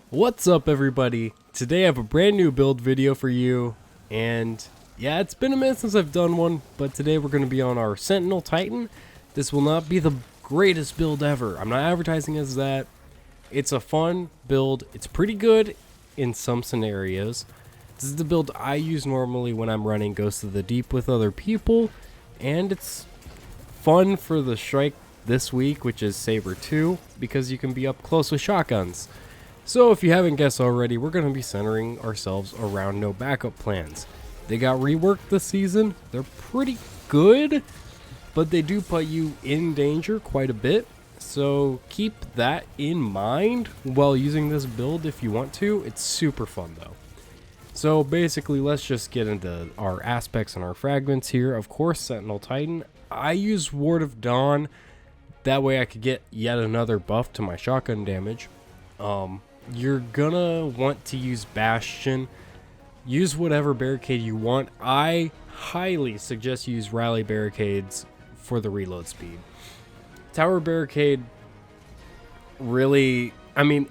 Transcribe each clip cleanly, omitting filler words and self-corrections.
What's up, everybody? Today I have a brand new build video for you, and yeah, it's been a minute since I've done one, but today we're going to be on our Sentinel Titan. This will not be the greatest build ever. I'm not advertising as that. It's a fun build. It's pretty good in some scenarios. This is the build I use normally when I'm running Ghost of the Deep with other people, and it's fun for the strike this week, which is Saber 2, because you can be up close with shotguns. So if you haven't guessed already, we're going to be centering ourselves around no backup plans. They got reworked this season. They're pretty good, but they do put you in danger quite a bit. So keep that in mind while using this build if you want to. It's super fun though. So basically, let's just get into our aspects and our fragments here. Of course, Sentinel Titan. I use Ward of Dawn. That way I could get yet another buff to my shotgun damage. You're gonna want to use Bastion. Use whatever barricade you want. I highly suggest you use rally barricades for the reload speed. Tower barricade, really, I mean,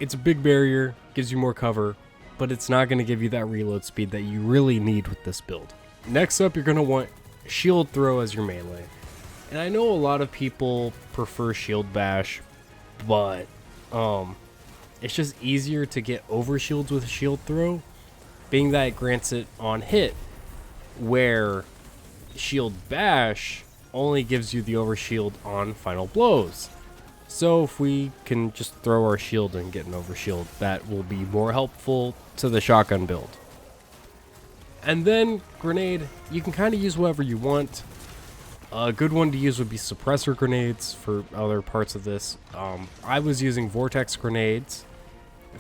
it's a big barrier, gives you more cover, but it's not going to give you that reload speed that you really need with this build. Next up, you're going to want shield throw as your melee. And I know a lot of people prefer shield bash, but it's just easier to get over shields with shield throw, being that it grants it on hit, where shield bash only gives you the overshield on final blows. So if we can just throw our shield and get an overshield, that will be more helpful to the shotgun build. And then grenade, you can kind of use whatever you want. A good one to use would be suppressor grenades for other parts of this. I was using vortex grenades.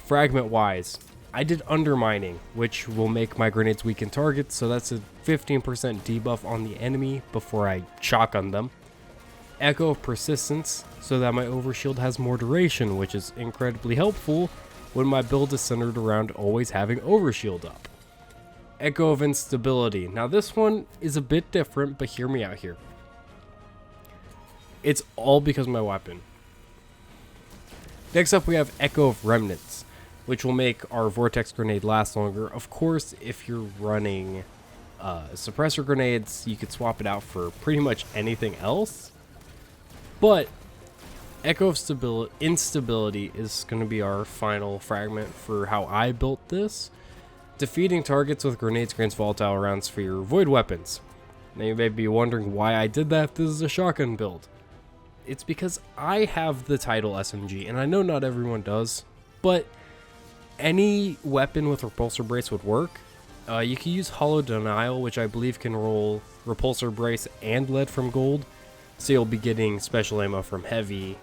Fragment wise, I did undermining, which will make my grenades weaken targets, so that's a 15% debuff on the enemy before I shotgun them. Echo of persistence, so that my overshield has more duration, which is incredibly helpful when my build is centered around always having overshield up. Echo of instability. Now this one is a bit different, but hear me out here. It's all because of my weapon. Next up, we have Echo of Remnants, which will make our Vortex Grenade last longer. Of course, if you're running suppressor grenades, you could swap it out for pretty much anything else. But Echo of Instability is going to be our final fragment for how I built this. Defeating targets with grenades grants volatile rounds for your void weapons. Now you may be wondering why I did that. This is a shotgun build. It's because I have the title SMG, and I know not everyone does, but any weapon with repulsor brace would work. You can use Hollow Denial, which I believe can roll repulsor brace and lead from gold, so you'll be getting special ammo from heavy,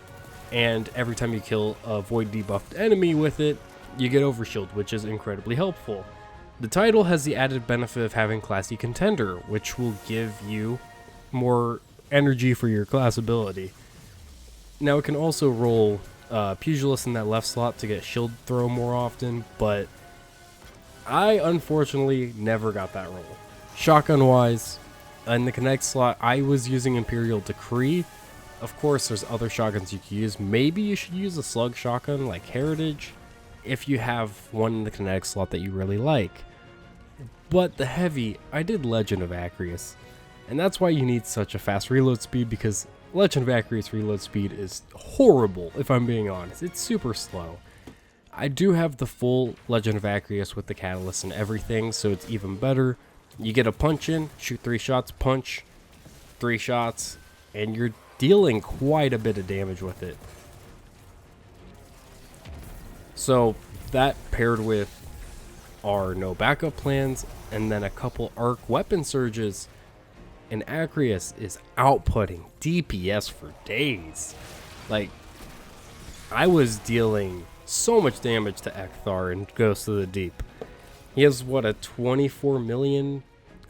and every time you kill a void debuffed enemy with it, you get overshield, which is incredibly helpful. The title has the added benefit of having Classy Contender, which will give you more energy for your class ability. Now it can also roll Pugilist in that left slot to get shield throw more often, but I unfortunately never got that roll. Shotgun wise, in the Connect slot, I was using Imperial Decree. Of course, there's other shotguns you can use. Maybe you should use a slug shotgun like Heritage if you have one in the Kinetic slot that you really like. But the heavy, I did Legend of Acrius, and that's why you need such a fast reload speed, because Legend of Acrius reload speed is horrible, if I'm being honest. It's super slow. I do have the full Legend of Acrius with the catalyst and everything, so it's even better. You get a punch in, shoot 3 shots, punch, 3 shots, and you're dealing quite a bit of damage with it. So that paired with our no backup plans, and then a couple arc weapon surges, and Acrius is outputting DPS for days. Like, I was dealing so much damage to Ekthar in Ghost of the Deep. He has, what, a 24 million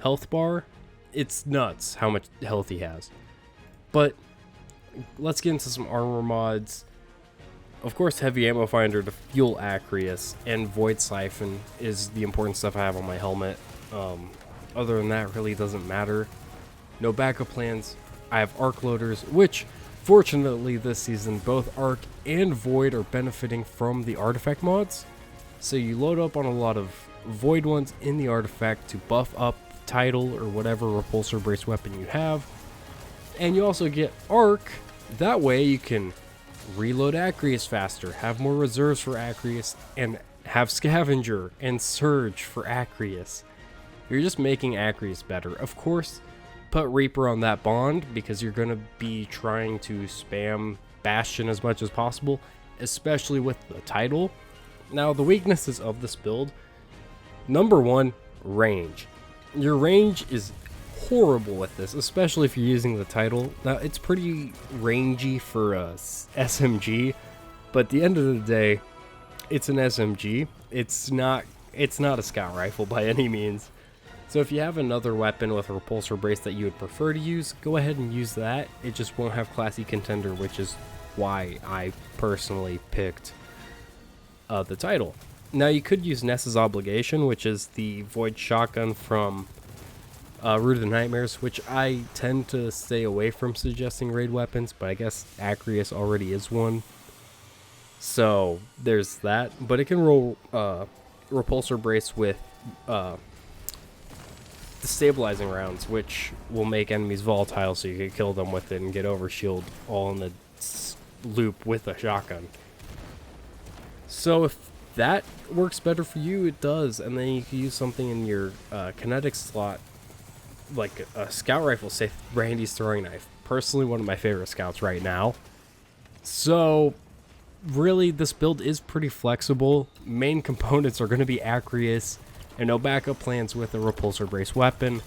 health bar? It's nuts how much health he has. But let's get into some armor mods. Of course, Heavy Ammo Finder to fuel Acrius, and Void Siphon is the important stuff I have on my helmet. Other than that, really doesn't matter. No backup plans. I have arc loaders, which Fortunately, this season, both Arc and Void are benefiting from the artifact mods, so you load up on a lot of Void ones in the artifact to buff up the title or whatever repulsor brace weapon you have, and you also get Arc. That way you can reload Acrius faster, have more reserves for Acrius, and have Scavenger and Surge for Acrius. You're just making Acrius better. Of course, put Reaper on that bond because you're going to be trying to spam Bastion as much as possible, especially with the title. Now, the weaknesses of this build, number one, range. Your range is horrible with this, especially if you're using the title. Now, it's pretty rangy for a SMG, but at the end of the day, it's an SMG. It's not a scout rifle by any means. So if you have another weapon with a repulsor brace that you would prefer to use, go ahead and use that. It just won't have classy contender, which is why I personally picked the title. Now, you could use Ness's Obligation, which is the Void Shotgun from Root of the Nightmares, which I tend to stay away from suggesting raid weapons, but I guess Acrius already is one. So there's that, but it can roll repulsor brace with the stabilizing rounds, which will make enemies volatile, so you can kill them with it and get overshield all in the loop with a shotgun. So if that works better for you, it does, and then you can use something in your kinetic slot, like a scout rifle, say Randy's throwing knife. Personally, one of my favorite scouts right now. So really, this build is pretty flexible. Main components are going to be Acrius and no backup plans with a repulsor brace weapon.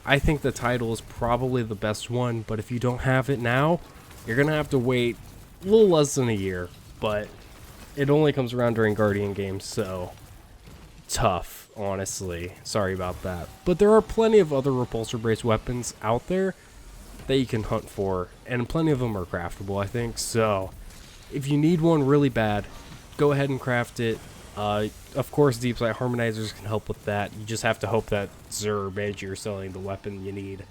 I think the title is probably the best one, but if you don't have it now, you're going to have to wait a little less than a year, but it only comes around during Guardian games, so tough, honestly. Sorry about that. But there are plenty of other repulsor brace weapons out there that you can hunt for, and plenty of them are craftable, I think. So if you need one really bad, go ahead and craft it. Of course, Deep Sight Harmonizers can help with that. You just have to hope that Zerb Edge you're selling the weapon you need.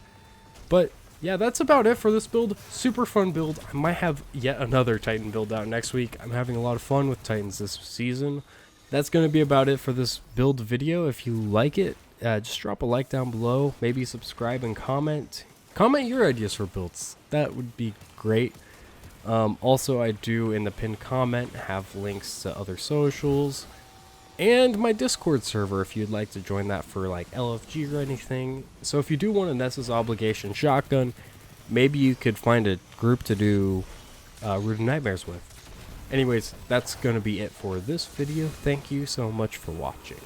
But yeah, that's about it for this build. Super fun build. I might have yet another Titan build out next week. I'm having a lot of fun with Titans this season. That's going to be about it for this build video. If you like it, just drop a like down below. Maybe subscribe and comment. Comment your ideas for builds. That would be great. Also, I do in the pinned comment have links to other socials and my Discord server if you'd like to join that for like LFG or anything. So if you do want a Ness's Obligation shotgun, maybe you could find a group to do Root of Nightmares with. Anyways, that's going to be it for this video. Thank you so much for watching.